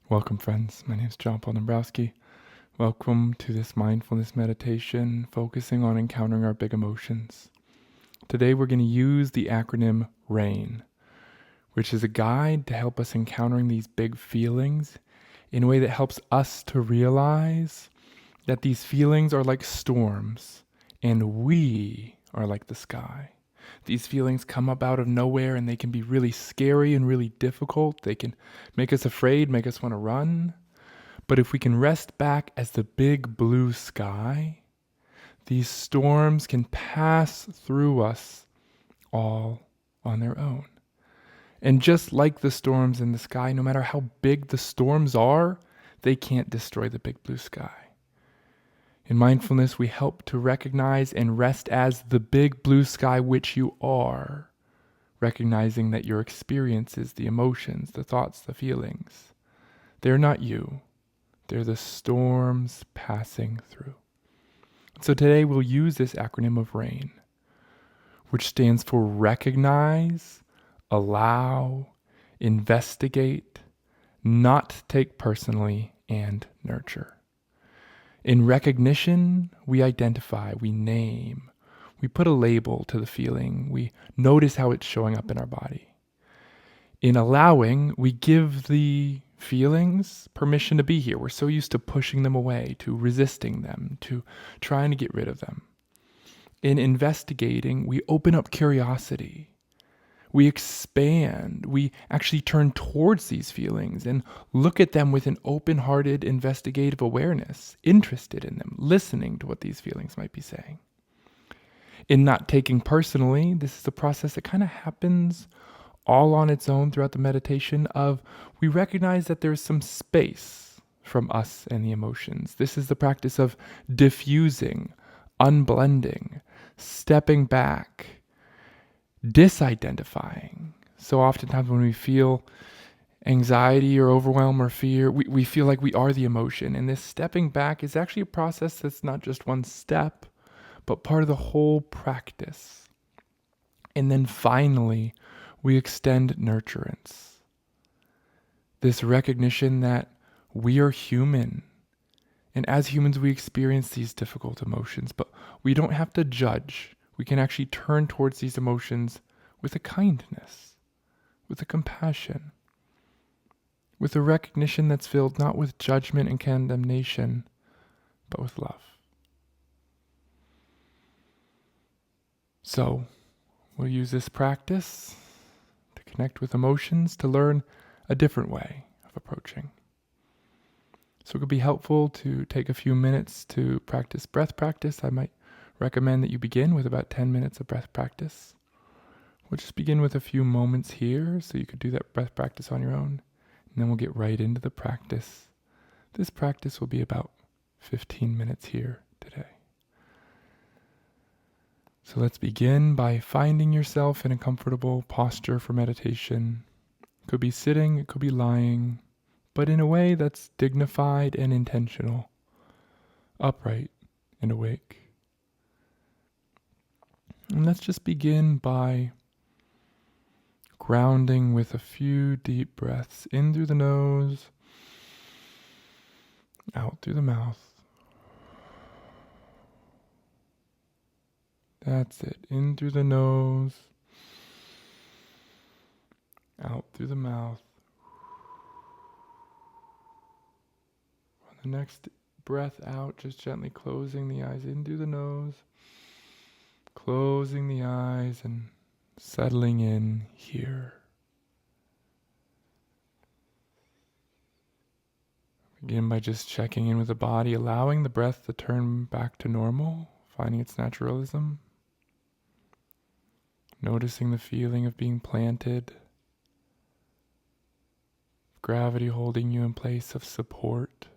Welcome, friends. My name is John Paul Dombrowski. Welcome to this mindfulness meditation focusing on encountering our big emotions. Today we're going to use the acronym RAINN, which is a guide to help us encountering these big feelings in a way that helps us to realize that these feelings are like storms and we are like the sky. These feelings come up out of nowhere and they can be really scary and really difficult. They can make us afraid, make us want to run. But if we can rest back as the big blue sky, these storms can pass through us all on their own. And just like the storms in the sky, no matter how big the storms are, they can't destroy the big blue sky. In mindfulness, we help to recognize and rest as the big blue sky which you are, recognizing that your experiences, the emotions, the thoughts, the feelings, they're not you. They're the storms passing through. So today we'll use this acronym of RAINN, which stands for recognize, allow, investigate, not take personally, and nurture. In recognition, we identify, we name, we put a label to the feeling, we notice how it's showing up in our body. In allowing, we give the feelings permission to be here. We're so used to pushing them away, to resisting them, to trying to get rid of them. In investigating, we open up curiosity. We expand. We actually turn towards these feelings and look at them with an open-hearted, investigative awareness, interested in them, listening to what these feelings might be saying. In not taking personally, this is a process that kind of happens all on its own throughout the meditation of we recognize that there's some space from us and the emotions. This is the practice of diffusing, unblending, stepping back, disidentifying. So oftentimes when we feel anxiety or overwhelm or fear, we feel like we are the emotion. And this stepping back is actually a process that's not just one step, but part of the whole practice. And then finally, we extend nurturance. This recognition that we are human. And as humans, we experience these difficult emotions, but we don't have to judge. We can actually turn towards these emotions with a kindness, with a compassion, with a recognition that's filled not with judgment and condemnation, but with love. So, we'll use this practice to connect with emotions, to learn a different way of approaching. So it could be helpful to take a few minutes to practice breath practice. I might recommend that you begin with about 10 minutes of breath practice. We'll just begin with a few moments here, so you could do that breath practice on your own, and then we'll get right into the practice. This practice will be about 15 minutes here today. So let's begin by finding yourself in a comfortable posture for meditation. It could be sitting, it could be lying, but in a way that's dignified and intentional, upright and awake. And let's just begin by grounding with a few deep breaths in through the nose, out through the mouth. That's it. In through the nose, out through the mouth. On the next breath out, just gently closing the eyes in through the nose, closing the eyes and settling in here. Begin by just checking in with the body, allowing the breath to turn back to normal, finding its naturalism. Noticing the feeling of being planted, gravity holding you in place of support.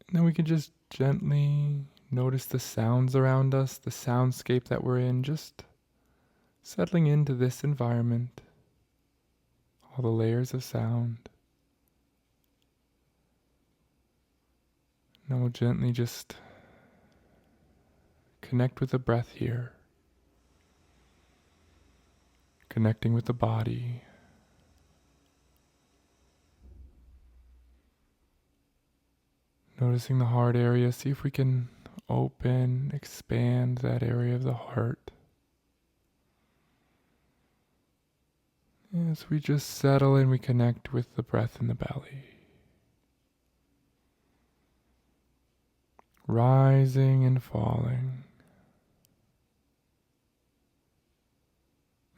And then we can just gently notice the sounds around us, the soundscape that we're in, just settling into this environment, all the layers of sound. Now we'll gently just connect with the breath here. connecting with the body. Noticing the heart area. See if we can open, expand that area of the heart. As we just settle in, we connect with the breath in the belly. Rising and falling.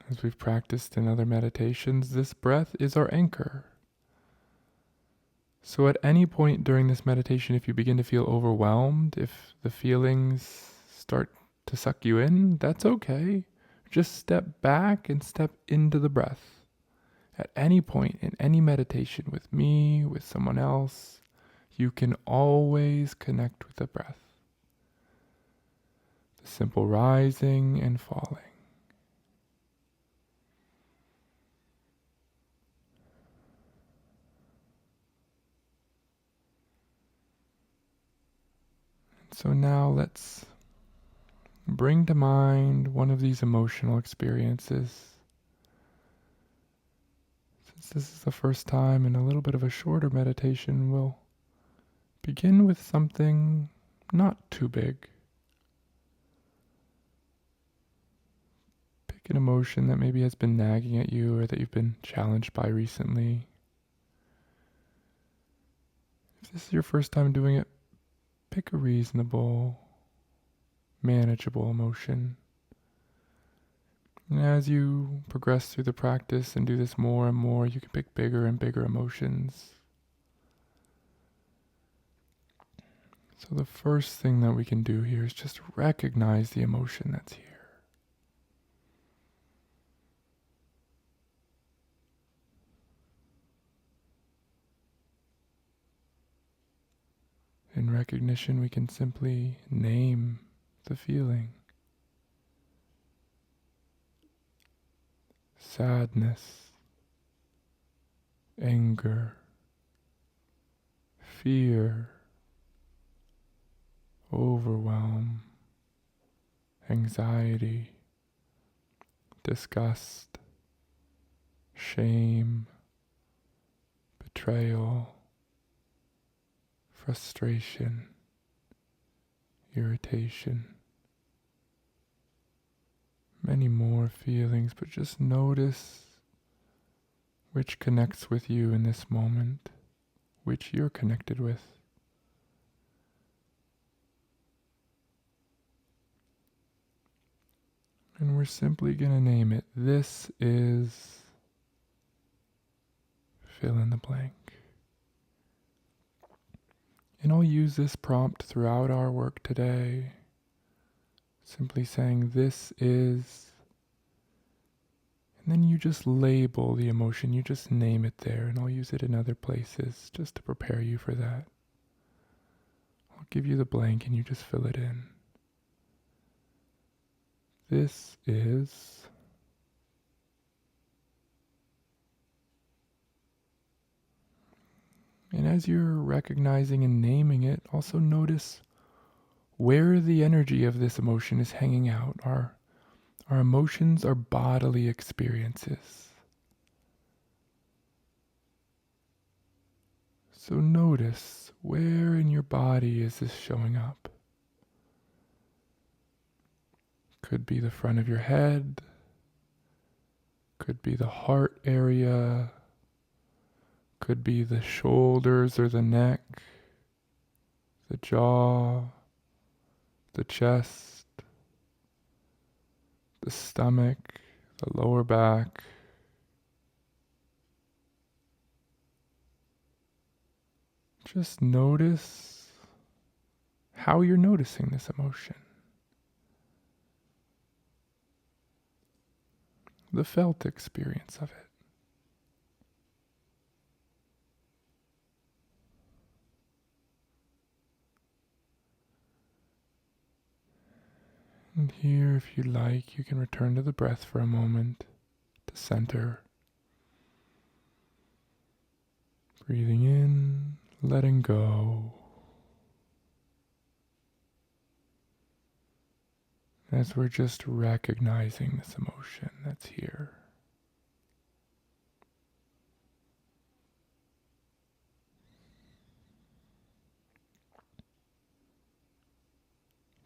As we've practiced in other meditations, this breath is our anchor. So at any point during this meditation, if you begin to feel overwhelmed, if the feelings start to suck you in, that's okay. Just step back and step into the breath. At any point in any meditation with me, with someone else, you can always connect with the breath. The simple rising and falling. So now let's bring to mind one of these emotional experiences. Since this is the first time in a little bit of a shorter meditation, we'll begin with something not too big. Pick an emotion that maybe has been nagging at you or that you've been challenged by recently. If this is your first time doing it, pick a reasonable, manageable emotion. And as you progress through the practice and do this more and more, you can pick bigger and bigger emotions. So the first thing that we can do here is just recognize the emotion that's here. In recognition, we can simply name the feeling. Sadness, anger, fear, overwhelm, anxiety, disgust, shame, betrayal, frustration, irritation. Many more feelings, but just notice which connects with you in this moment, which you're connected with. And we're simply going to name it. This is fill in the blank. And I'll use this prompt throughout our work today. Simply saying, this is, and then you just label the emotion, you just name it there, and I'll use it in other places just to prepare you for that. I'll give you the blank and you just fill it in. This is, and as you're recognizing and naming it, also notice where the energy of this emotion is hanging out. Our emotions are bodily experiences. So notice where in your body is this showing up. Could be the front of your head, could be the heart area, could be the shoulders or the neck, the jaw, the chest, the stomach, the lower back. Just notice how you're noticing this emotion. The felt experience of it. And here, if you like, you can return to the breath for a moment to center. Breathing in, letting go. As we're just recognizing this emotion that's here.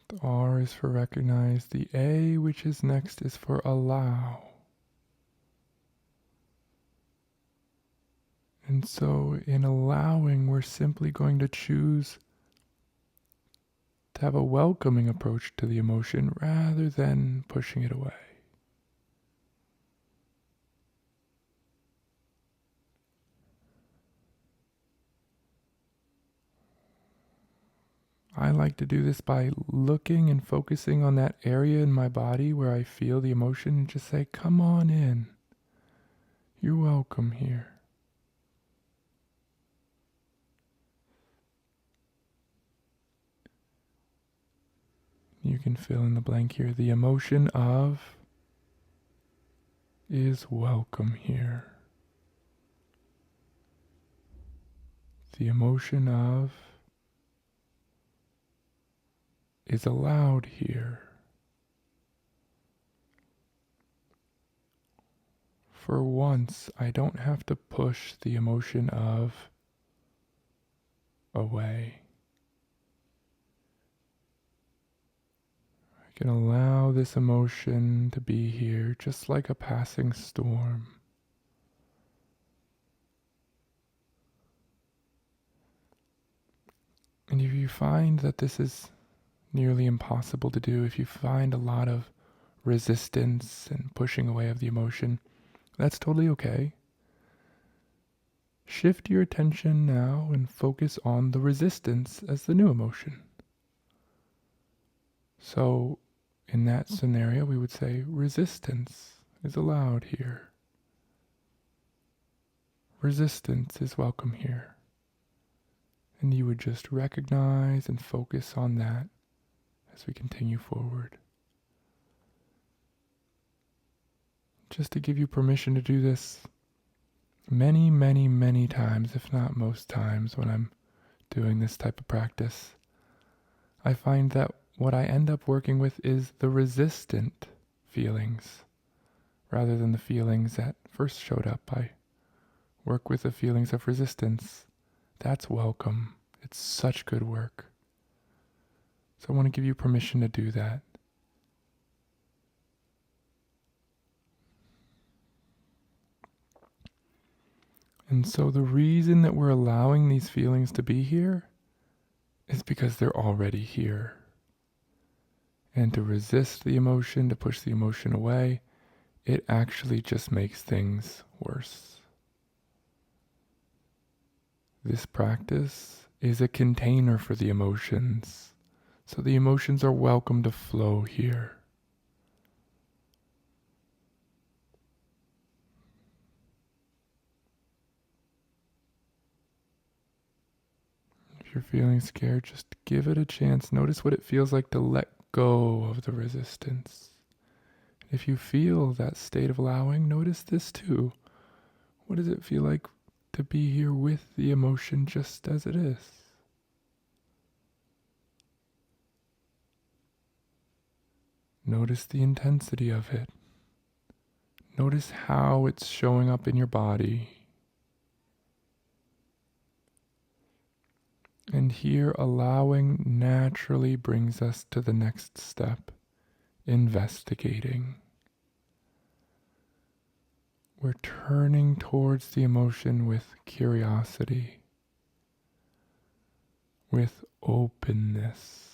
The R is for recognize. The A, which is next, is for allow. And so in allowing, we're simply going to choose to have a welcoming approach to the emotion rather than pushing it away. I like to do this by looking and focusing on that area in my body where I feel the emotion and just say, come on in. You're welcome here. You can fill in the blank here. The emotion of is welcome here. The emotion of is allowed here. For once, I don't have to push the emotion of away. I can allow this emotion to be here just like a passing storm. And if you find that this is nearly impossible to do, if you find a lot of resistance and pushing away of the emotion, that's totally okay. Shift your attention now and focus on the resistance as the new emotion. So in that scenario, we would say resistance is allowed here. Resistance is welcome here. And you would just recognize and focus on that as we continue forward. Just to give you permission to do this many, many, many times, if not most times, when I'm doing this type of practice, I find that what I end up working with is the resistant feelings rather than the feelings that first showed up. I work with the feelings of resistance. That's welcome. It's such good work. So I want to give you permission to do that. And so the reason that we're allowing these feelings to be here is because they're already here. And to resist the emotion, to push the emotion away, it actually just makes things worse. This practice is a container for the emotions, so the emotions are welcome to flow here. If you're feeling scared, just give it a chance. Notice what it feels like to let go of the resistance. If you feel that state of allowing, notice this too. What does it feel like to be here with the emotion just as it is? Notice the intensity of it. Notice how it's showing up in your body. And here, allowing naturally brings us to the next step, investigating. We're turning towards the emotion with curiosity, with openness,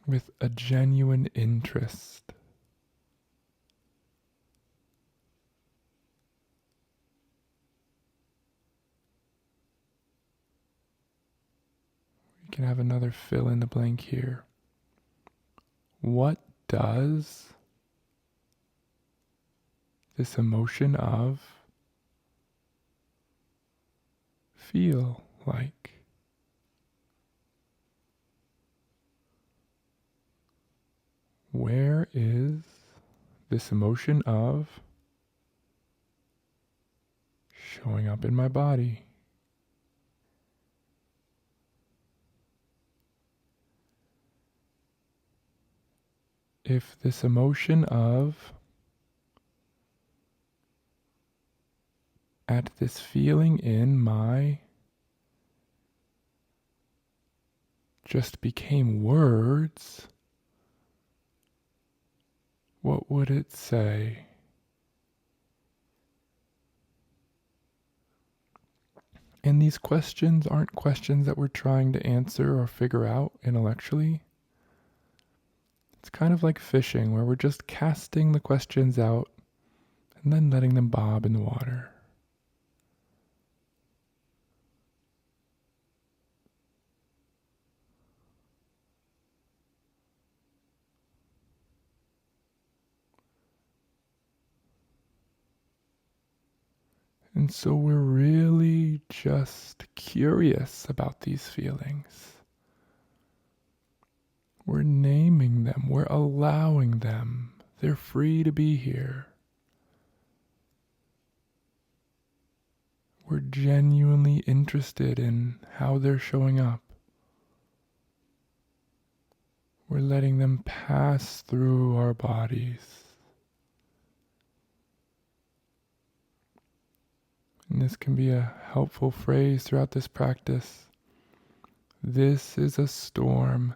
with a genuine interest. We can have another fill in the blank here. What does this emotion of feel like? Where is this emotion of showing up in my body? If this emotion of at this feeling in my just became words, what would it say? And these questions aren't questions that we're trying to answer or figure out intellectually. It's kind of like fishing, where we're just casting the questions out and then letting them bob in the water. And so we're really just curious about these feelings. We're naming them, we're allowing them. They're free to be here. We're genuinely interested in how they're showing up. We're letting them pass through our bodies. And this can be a helpful phrase throughout this practice. This is a storm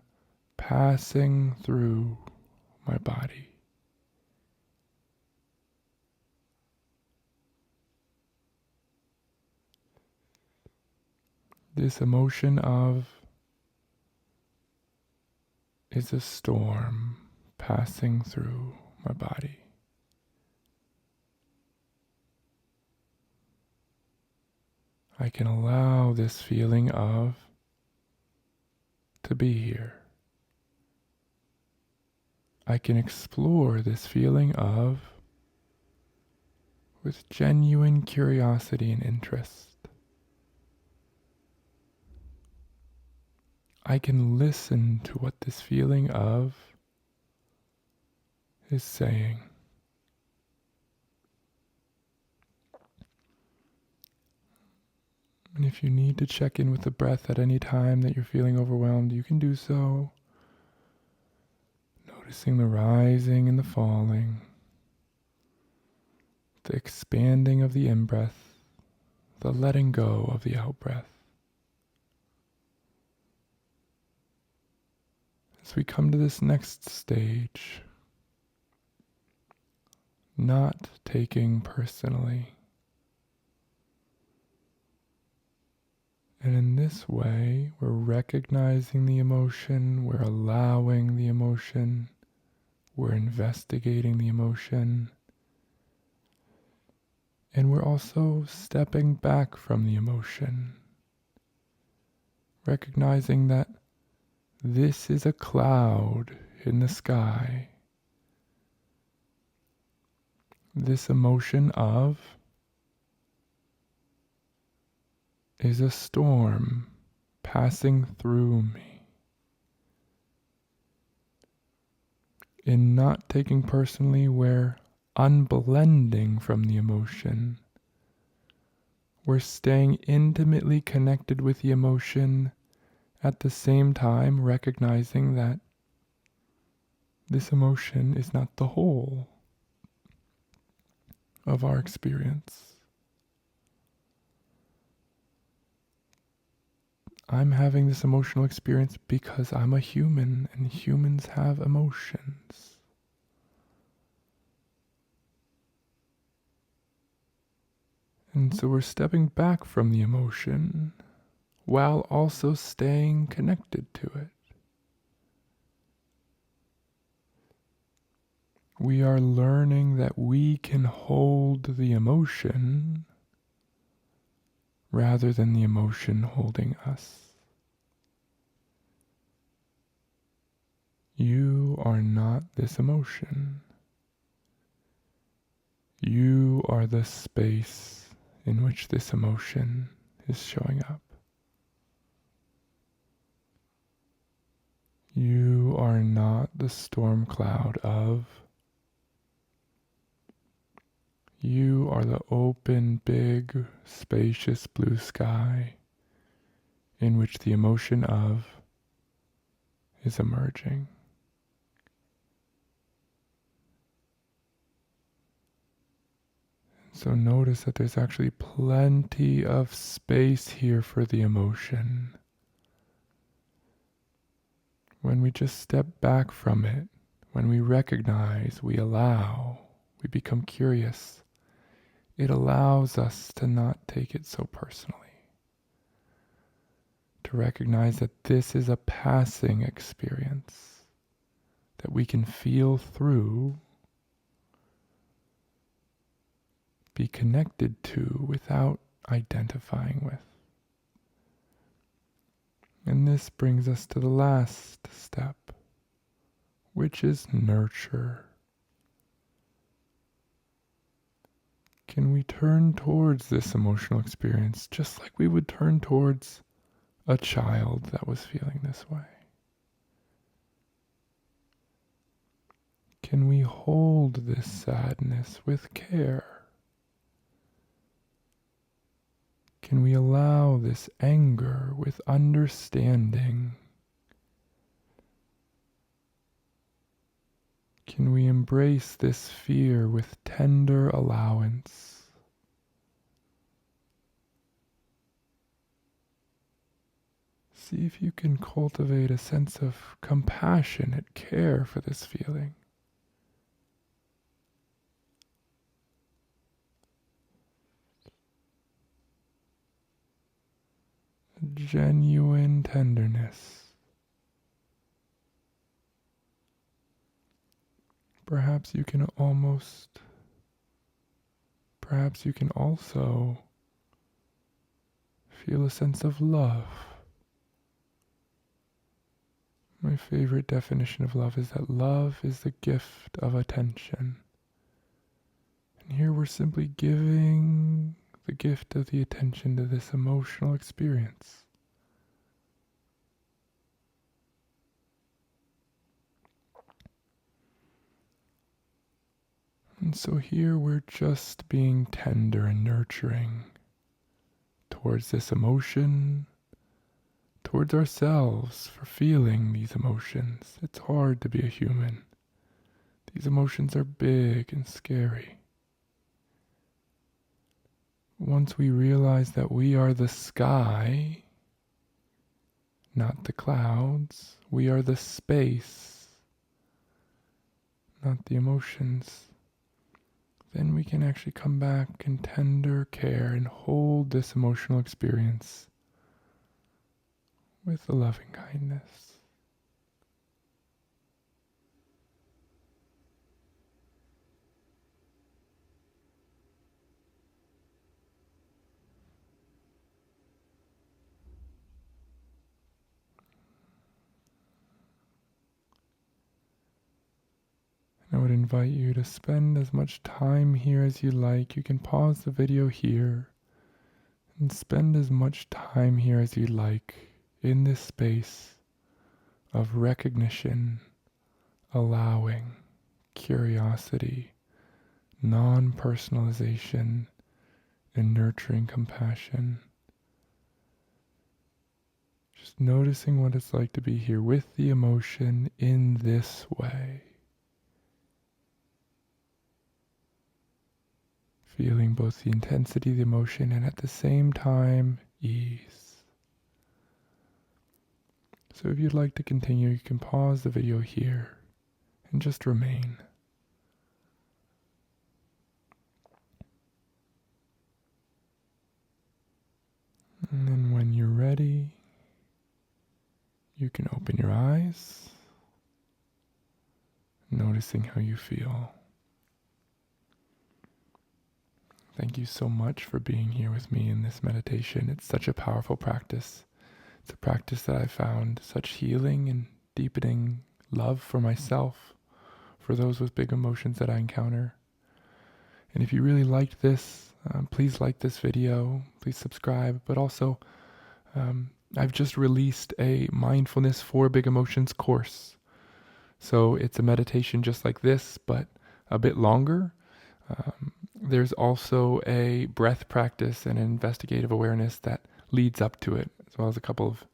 passing through my body. This emotion of is a storm passing through my body. I can allow this feeling of to be here. I can explore this feeling of with genuine curiosity and interest. I can listen to what this feeling of is saying. And if you need to check in with the breath at any time that you're feeling overwhelmed, you can do so. Noticing the rising and the falling, the expanding of the in-breath, the letting go of the out-breath. As we come to this next stage, not taking personally. And in this way, we're recognizing the emotion, we're allowing the emotion, we're investigating the emotion, and we're also stepping back from the emotion, recognizing that this is a cloud in the sky. This emotion of is a storm passing through me. In not taking personally, we're unblending from the emotion. We're staying intimately connected with the emotion, at the same time recognizing that this emotion is not the whole of our experience. I'm having this emotional experience because I'm a human and humans have emotions. And so we're stepping back from the emotion while also staying connected to it. We are learning that we can hold the emotion rather than the emotion holding us. You are not this emotion. You are the space in which this emotion is showing up. You are not the storm cloud of. You are the open, big, spacious blue sky in which the emotion of is emerging. So notice that there's actually plenty of space here for the emotion. when we just step back from it, when we recognize, we allow, we become curious, it allows us to not take it so personally. To recognize that this is a passing experience that we can feel through, be connected to without identifying with. And this brings us to the last step, which is nurture. Can we turn towards this emotional experience just like we would turn towards a child that was feeling this way? Can we hold this sadness with care? Can we allow this anger with understanding? Can we embrace this fear with tender allowance? See if you can cultivate a sense of compassionate care for this feeling. Genuine tenderness. Perhaps you can also feel a sense of love. My favorite definition of love is that love is the gift of attention. And here we're simply giving the gift of the attention to this emotional experience. And so here we're just being tender and nurturing towards this emotion, towards ourselves for feeling these emotions. It's hard to be a human. These emotions are big and scary. Once we realize that we are the sky, not the clouds, we are the space, not the emotions, then we can actually come back in tender care and hold this emotional experience with a loving kindness. I would invite you to spend as much time here as you like. You can pause the video here and spend as much time here as you like in this space of recognition, allowing, curiosity, non-personalization, and nurturing compassion. Just noticing what it's like to be here with the emotion in this way. Feeling both the intensity of the emotion and at the same time, ease. So if you'd like to continue, you can pause the video here and just remain. And then when you're ready, you can open your eyes, noticing how you feel. Thank you so much for being here with me in this meditation. It's such a powerful practice. It's a practice that I found such healing and deepening love for myself, for those with big emotions that I encounter. And if you really liked this, please like this video, please subscribe, but also I've just released a Mindfulness for Big Emotions course. So it's a meditation just like this, but a bit longer. There's also a breath practice and an investigative awareness that leads up to it, as well as a couple of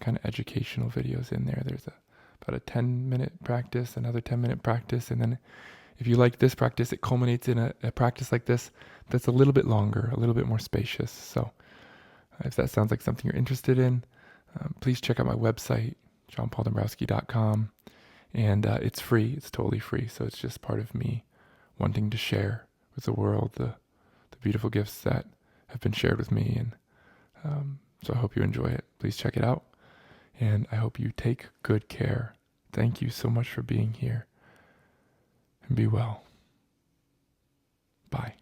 kind of educational videos in there. There's about a 10-minute practice, another 10-minute practice, and then if you like this practice, it culminates in a practice like this that's a little bit longer, a little bit more spacious. So if that sounds like something you're interested in, please check out my website, johnpauldombrowski.com. And it's free. It's totally free. So it's just part of me wanting to share with the world the beautiful gifts that have been shared with me. And so I hope you enjoy it. Please check it out. And I hope you take good care. Thank you so much for being here. And be well. Bye.